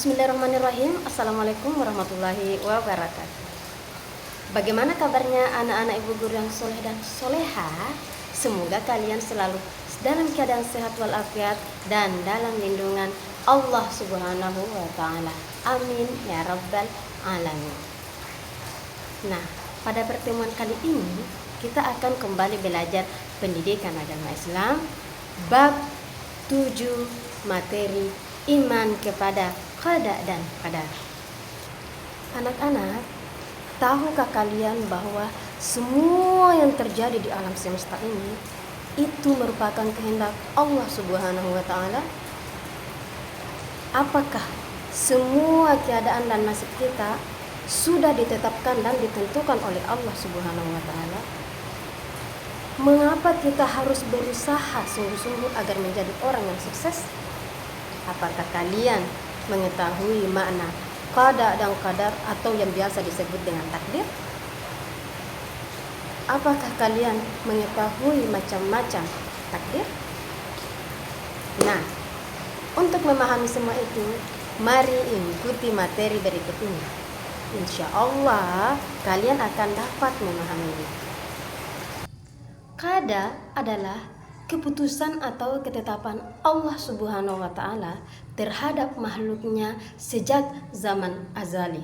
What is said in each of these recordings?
Bismillahirrahmanirrahim. Assalamualaikum warahmatullahi wabarakatuh. Bagaimana kabarnya anak-anak ibu guru yang soleh dan soleha? Semoga kalian selalu dalam keadaan sehat walafiat dan dalam lindungan Allah Subhanahu wa Ta'ala. Amin ya Rabbal Alamin. Nah, pada pertemuan kali ini kita akan kembali belajar pendidikan agama Islam bab 7 materi iman kepada qada dan qadar. Anak-anak, tahukah kalian bahwa semua yang terjadi di alam semesta ini itu merupakan kehendak Allah Subhanahu wa Ta'ala? Apakah semua keadaan dan nasib kita sudah ditetapkan dan ditentukan oleh Allah Subhanahu wa Ta'ala? Mengapa kita harus berusaha sungguh-sungguh agar menjadi orang yang sukses? Apakah kalian mengetahui makna qada dan qadar atau yang biasa disebut dengan takdir? Apakah kalian mengetahui macam-macam takdir? Nah, untuk memahami semua itu, mari ikuti materi berikut ini. Insya Allah kalian akan dapat memahaminya. Qada adalah keputusan atau ketetapan Allah Subhanahu wa Ta'ala terhadap makhluknya sejak zaman azali.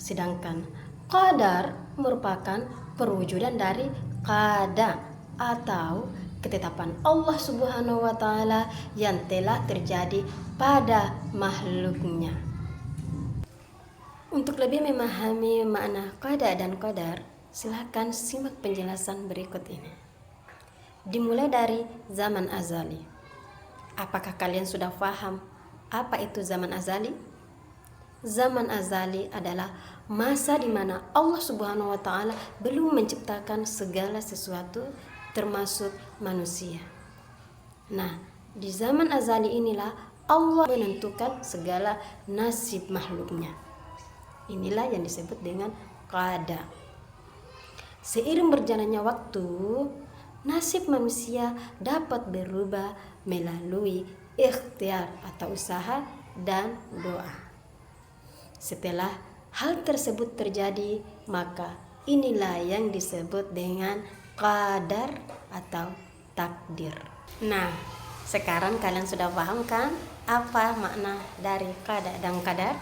Sedangkan qadar merupakan perwujudan dari qada atau ketetapan Allah Subhanahu wa Ta'ala yang telah terjadi pada makhluknya. Untuk lebih memahami makna qada dan qadar, silakan simak penjelasan berikut ini. Dimulai dari zaman azali. Apakah kalian sudah paham apa itu zaman azali? Zaman azali adalah masa di mana Allah Subhanahu wa Ta'ala belum menciptakan segala sesuatu termasuk manusia. Nah, di zaman azali inilah Allah menentukan segala nasib makhluknya. Inilah yang disebut dengan qada. Seiring berjalannya waktu, nasib manusia dapat berubah melalui ikhtiar atau usaha dan doa. Setelah hal tersebut terjadi, maka inilah yang disebut dengan qadar atau takdir. Nah, sekarang kalian sudah paham kan apa makna dari qada dan qadar?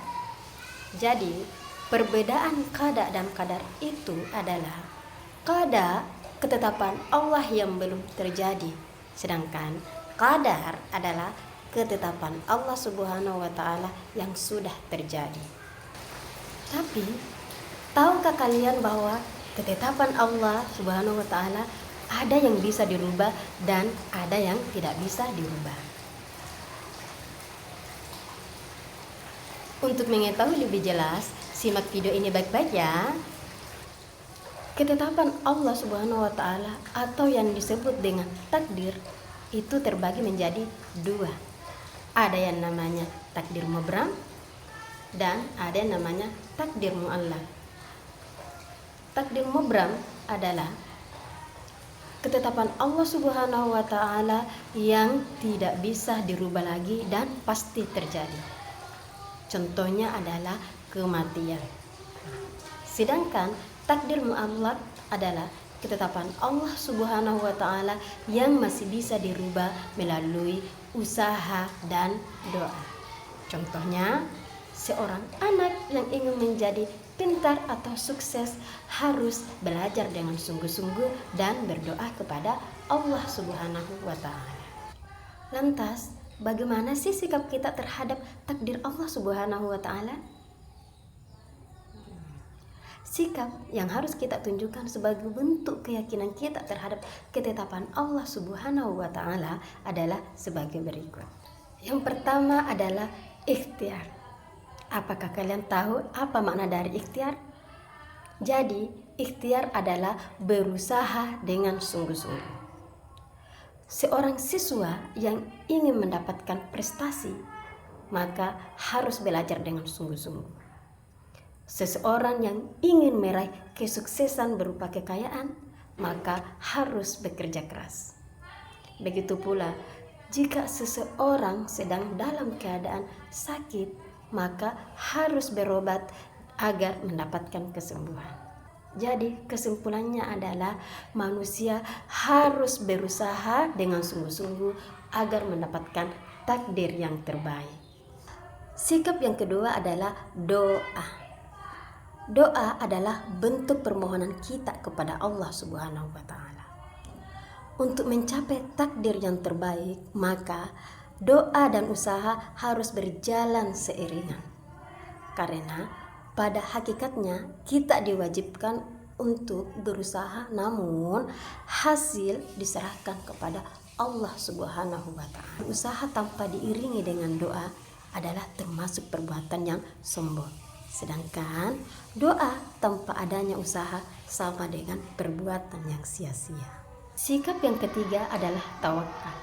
Jadi, perbedaan qada dan qadar itu adalah qada ketetapan Allah yang belum terjadi, sedangkan qadar adalah ketetapan Allah Subhanahu wa Ta'ala yang sudah terjadi. Tapi tahukah kalian bahwa ketetapan Allah Subhanahu wa Ta'ala ada yang bisa dirubah dan ada yang tidak bisa dirubah? Untuk mengetahui lebih jelas, simak video ini baik-baik ya. Ketetapan Allah Subhanahu wa Ta'ala atau yang disebut dengan takdir itu terbagi menjadi dua. Ada yang namanya takdir mubram dan ada yang namanya takdir mu'allaq. Takdir mubram adalah ketetapan Allah Subhanahu wa Ta'ala yang tidak bisa dirubah lagi dan pasti terjadi. Contohnya adalah kematian. Sedangkan takdir mu'allaq adalah ketetapan Allah Subhanahu wa Ta'ala yang masih bisa dirubah melalui usaha dan doa. Contohnya, seorang anak yang ingin menjadi pintar atau sukses harus belajar dengan sungguh-sungguh dan berdoa kepada Allah Subhanahu wa Ta'ala. Lantas, bagaimana sih sikap kita terhadap takdir Allah Subhanahu wa Ta'ala? Sikap yang harus kita tunjukkan sebagai bentuk keyakinan kita terhadap ketetapan Allah Subhanahu wa Ta'ala adalah sebagai berikut. Yang pertama adalah ikhtiar. Apakah kalian tahu apa makna dari ikhtiar? Jadi, ikhtiar adalah berusaha dengan sungguh-sungguh. Seorang siswa yang ingin mendapatkan prestasi, maka harus belajar dengan sungguh-sungguh. Seseorang yang ingin meraih kesuksesan berupa kekayaan, maka harus bekerja keras. Begitu pula, jika seseorang sedang dalam keadaan sakit, maka harus berobat agar mendapatkan kesembuhan. Jadi kesimpulannya adalah manusia harus berusaha dengan sungguh-sungguh agar mendapatkan takdir yang terbaik. Sikap yang kedua adalah doa. Doa adalah bentuk permohonan kita kepada Allah Subhanahu wa Ta'ala. Untuk mencapai takdir yang terbaik, maka doa dan usaha harus berjalan seiringan. Karena pada hakikatnya kita diwajibkan untuk berusaha, namun hasil diserahkan kepada Allah Subhanahu wa Ta'ala. Usaha tanpa diiringi dengan doa adalah termasuk perbuatan yang sombong. Sedangkan doa tanpa adanya usaha sama dengan perbuatan yang sia-sia. Sikap yang ketiga adalah tawakal.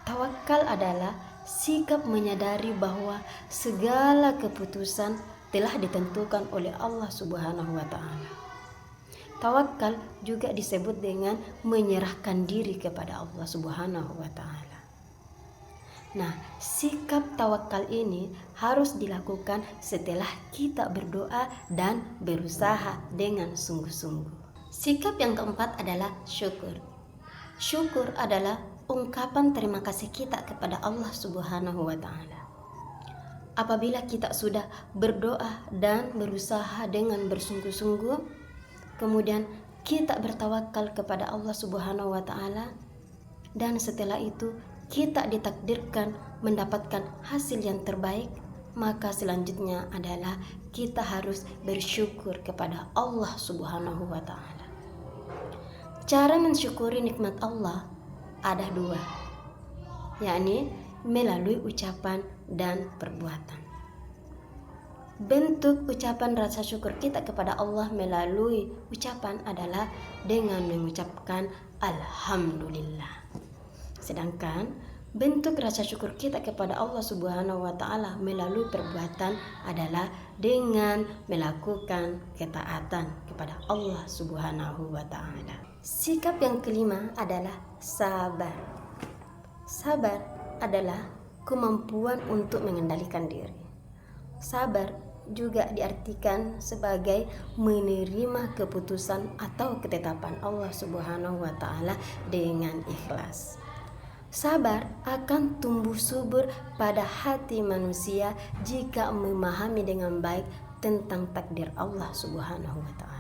Tawakal adalah sikap menyadari bahwa segala keputusan telah ditentukan oleh Allah Subhanahu wa Ta'ala. Tawakal juga disebut dengan menyerahkan diri kepada Allah Subhanahu wa Ta'ala. Nah, sikap tawakal ini harus dilakukan setelah kita berdoa dan berusaha dengan sungguh-sungguh. Sikap yang keempat adalah syukur. Syukur adalah ungkapan terima kasih kita kepada Allah Subhanahu wa Ta'ala. Apabila kita sudah berdoa dan berusaha dengan bersungguh-sungguh, kemudian kita bertawakal kepada Allah Subhanahu wa Ta'ala, dan setelah itu kita ditakdirkan mendapatkan hasil yang terbaik, maka selanjutnya adalah kita harus bersyukur kepada Allah Subhanahu wa Ta'ala. Cara mensyukuri nikmat Allah ada dua, yakni melalui ucapan dan perbuatan. Bentuk ucapan rasa syukur kita kepada Allah melalui ucapan adalah dengan mengucapkan Alhamdulillah. Sedangkan bentuk rasa syukur kita kepada Allah Subhanahu wa Ta'ala melalui perbuatan adalah dengan melakukan ketaatan kepada Allah Subhanahu wa Ta'ala. Sikap yang kelima adalah sabar. Sabar adalah kemampuan untuk mengendalikan diri. Sabar juga diartikan sebagai menerima keputusan atau ketetapan Allah Subhanahu wa Ta'ala dengan ikhlas. Sabar akan tumbuh subur pada hati manusia jika memahami dengan baik tentang takdir Allah Subhanahu wa Ta'ala.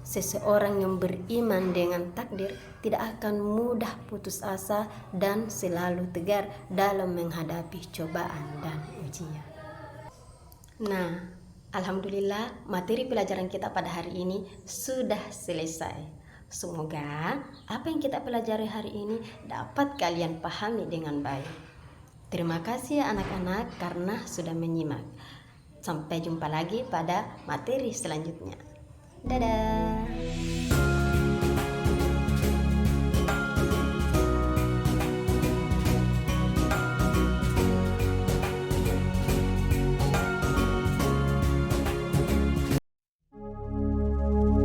Seseorang yang beriman dengan takdir tidak akan mudah putus asa dan selalu tegar dalam menghadapi cobaan dan ujian. Nah, alhamdulillah materi pelajaran kita pada hari ini sudah selesai. Semoga apa yang kita pelajari hari ini dapat kalian pahami dengan baik. Terima kasih ya anak-anak karena sudah menyimak. Sampai jumpa lagi pada materi selanjutnya. Dadah.